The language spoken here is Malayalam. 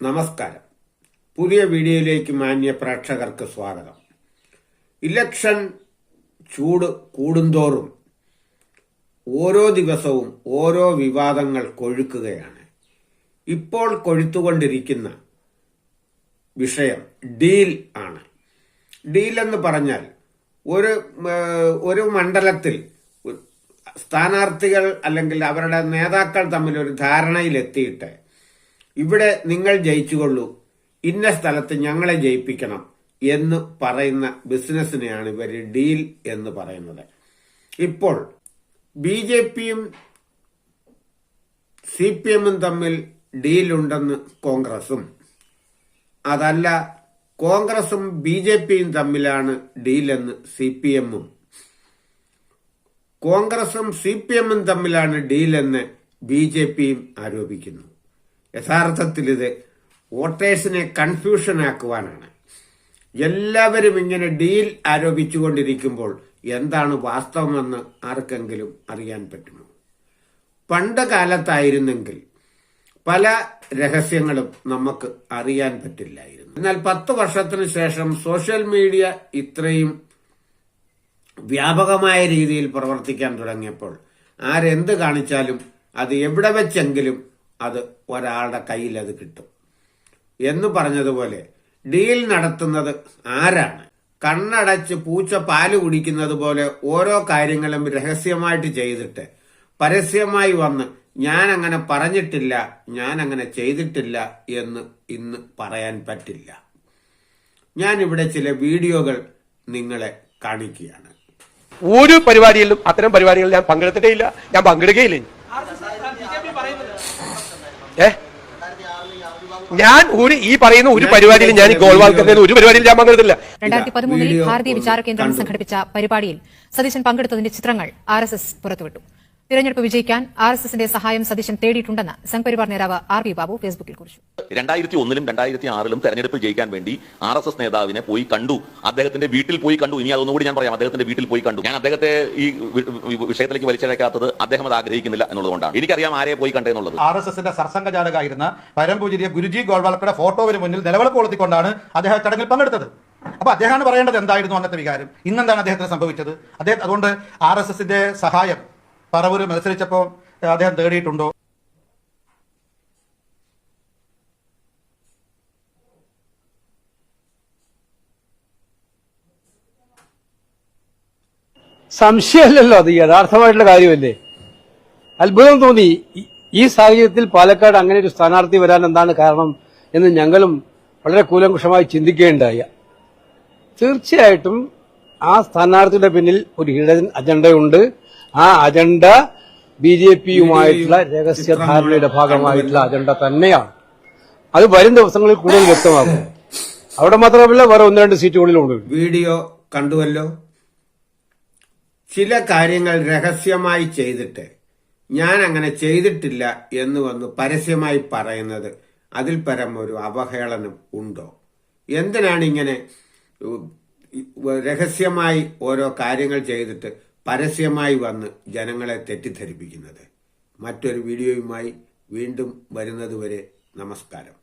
നമസ്കാരം. പുതിയ വീഡിയോയിലേക്ക് മാന്യ പ്രേക്ഷകർക്ക് സ്വാഗതം. ഇലക്ഷൻ ചൂട് കൂടുന്തോറും ഓരോ ദിവസവും ഓരോ വിവാദങ്ങൾ കൊഴുക്കുകയാണ്. ഇപ്പോൾ കൊഴുത്തുകൊണ്ടിരിക്കുന്ന വിഷയം ഡീൽ ആണ്. ഡീൽ എന്ന് പറഞ്ഞാൽ ഒരു മണ്ഡലത്തിൽ സ്ഥാനാർത്ഥികൾ അല്ലെങ്കിൽ അവരുടെ നേതാക്കൾ തമ്മിൽ ഒരു ധാരണയിലെത്തിയിട്ട് ഇവിടെ നിങ്ങൾ ജയിച്ചുകൊള്ളൂ, ഇന്ന സ്ഥലത്ത് ഞങ്ങളെ ജയിപ്പിക്കണം എന്ന് പറയുന്ന ബിസിനസ്സിനെയാണ് ഇവർ ഡീൽ എന്ന് പറയുന്നത്. ഇപ്പോൾ BJPയും CPMും തമ്മിൽ ഡീലുണ്ടെന്ന് കോൺഗ്രസും, അതല്ല കോൺഗ്രസും BJPയും തമ്മിലാണ് ഡീലെന്ന് CPMും, കോൺഗ്രസും CPMും തമ്മിലാണ് ഡീലെന്ന് BJPയും ആരോപിക്കുന്നു. യഥാർത്ഥത്തിൽ ഇത് വോട്ടേഴ്സിനെ കൺഫ്യൂഷൻ ആക്കുവാനാണ്. എല്ലാവരും ഇങ്ങനെ ഡീൽ ആരോപിച്ചുകൊണ്ടിരിക്കുമ്പോൾ എന്താണ് വാസ്തവമെന്ന് ആർക്കെങ്കിലും അറിയാൻ പറ്റുമോ? പണ്ട് കാലത്തായിരുന്നെങ്കിൽ പല രഹസ്യങ്ങളും നമുക്ക് അറിയാൻ പറ്റില്ലായിരുന്നു. എന്നാൽ 10 വർഷത്തിന് ശേഷം സോഷ്യൽ മീഡിയ ഇത്രയും വ്യാപകമായ രീതിയിൽ പ്രവർത്തിക്കാൻ തുടങ്ങിയപ്പോൾ ആരെന്ത് കാണിച്ചാലും അത് എവിടെ വെച്ചെങ്കിലും അത് ഒരാളുടെ കയ്യിൽ അത് കിട്ടും എന്ന് പറഞ്ഞതുപോലെ ഡീൽ നടത്തുന്നത് ആരാണ്? കണ്ണടച്ച് പൂച്ച പാല് കുടിക്കുന്നത് പോലെ ഓരോ കാര്യങ്ങളും രഹസ്യമായിട്ട് ചെയ്തിട്ട് പരസ്യമായി വന്ന് ഞാൻ അങ്ങനെ പറഞ്ഞിട്ടില്ല, ഞാൻ അങ്ങനെ ചെയ്തിട്ടില്ല എന്ന് ഇന്ന് പറയാൻ പറ്റില്ല. ഞാനിവിടെ ചില വീഡിയോകൾ നിങ്ങളെ കാണിക്കുകയാണ്. ഒരു പരിപാടിയിലും അത്തരം പരിപാടികളിൽ ഞാൻ പങ്കെടുത്തിട്ടേ ഇല്ല, ഞാൻ പങ്കെടുക്കുകയില്ല. ഞാൻ ഈ പറയുന്ന ഒരു പരിപാടിയിൽ ഞാൻ ഗോൾവാൾക്കറിന്റെ ഒരു പരിപാടിയിൽ ഞാൻ പങ്കെടുത്തില്ല. 2013 ഭാരതീയ വിചാര കേന്ദ്രം സംഘടിപ്പിച്ച പരിപാടിയിൽ സതീശൻ പങ്കെടുത്തതിന്റെ ചിത്രങ്ങൾ RSS പുറത്തുവിട്ടു. തിരഞ്ഞെടുപ്പ് വിജയിക്കാൻ RSSന്റെ സഹായം സതീശൻ തേടിയിട്ടുണ്ടെന്ന് സംഘ് പരിവാർ നേതാവ് RV ബാബു ഫേസ്ബുക്കിൽ കുറിച്ചു. 2001ലും 2006ലും തെരഞ്ഞെടുപ്പിൽ ജയിക്കാൻ വേണ്ടി RSS നേതാവിനെ പോയി കണ്ടു, അദ്ദേഹത്തിന്റെ വീട്ടിൽ പോയി കണ്ടു. ഇനി അതൊന്നുകൂടി ഞാൻ പറയാം, അദ്ദേഹത്തിന്റെ വീട്ടിൽ പോയി കണ്ടു. ഞാൻ അദ്ദേഹത്തെ ഈ വിഷയത്തിലേക്ക് വലിച്ചഴക്കാത്തത് അദ്ദേഹം അത് ആഗ്രഹിക്കുന്നില്ല എന്നുള്ളതുകൊണ്ടാണ്. എനിക്കറിയാം ആരെ പോയി കണ്ടെന്നുള്ളത്. RSSന്റെ സർസംഘചാലകായിരുന്ന പരംപൂജിയ ഗുരുജി ഗോൾവാൾക്കറുടെ ഫോട്ടോവിന് മുന്നിൽ നിലവിളക്ക് കൊളുത്തിക്കൊണ്ടാണ് അദ്ദേഹം ചടങ്ങിൽ പങ്കെടുത്തത്. അപ്പൊ അദ്ദേഹമാണ് പറയേണ്ടത് എന്തായിരുന്നു അന്നത്തെ വികാരം, ഇന്നെന്താണ് അദ്ദേഹത്തിന് സംഭവിച്ചത്. അതുകൊണ്ട് RSSന്റെ സഹായം പറവൂര് മത്സരിച്ചപ്പോൾ അദ്ദേഹം തേടിയിട്ടുണ്ടോ? സംശയമല്ലല്ലോ, അത് യഥാർത്ഥമായിട്ടുള്ള കാര്യമല്ലേ. അത്ഭുതം തോന്നി. ഈ സാഹചര്യത്തിൽ പാലക്കാട് അങ്ങനെ ഒരു സ്ഥാനാർത്ഥി വരാൻ എന്താണ് കാരണം എന്ന് ഞങ്ങളും വളരെ കൂലങ്കുഷമായി ചിന്തിക്കുകയുണ്ടായ. തീർച്ചയായിട്ടും ആ സ്ഥാനാർത്ഥിയുടെ പിന്നിൽ ഒരു ഹിഡൻ അജണ്ടയുണ്ട്. ആ അജണ്ട BJPയുമായിട്ടുള്ള രഹസ്യധാരണയുടെ ഭാഗമായിട്ടുള്ള അജണ്ട തന്നെയാണ്. അത് വരും ദിവസങ്ങളിൽ കൂടുതൽ വ്യക്തമാകും. അവിടെ മാത്രമല്ല, വേറെ 1-2 സീറ്റുകളിലുണ്ട്. വീഡിയോ കണ്ടുവല്ലോ. ചില കാര്യങ്ങൾ രഹസ്യമായി ചെയ്തിട്ട് ഞാൻ അങ്ങനെ ചെയ്തിട്ടില്ല എന്ന് വന്ന് പരസ്യമായി പറയുന്നത് അതിൽ പരം ഒരു അവഹേളനം ഉണ്ടോ? എന്തിനാണ് ഇങ്ങനെ രഹസ്യമായി ഓരോ കാര്യങ്ങൾ ചെയ്തിട്ട് പരസ്യമായി വന്ന് ജനങ്ങളെ തെറ്റിദ്ധരിപ്പിക്കുന്നത്? മറ്റൊരു വീഡിയോയുമായി വീണ്ടും വരുന്നതുവരെ നമസ്കാരം.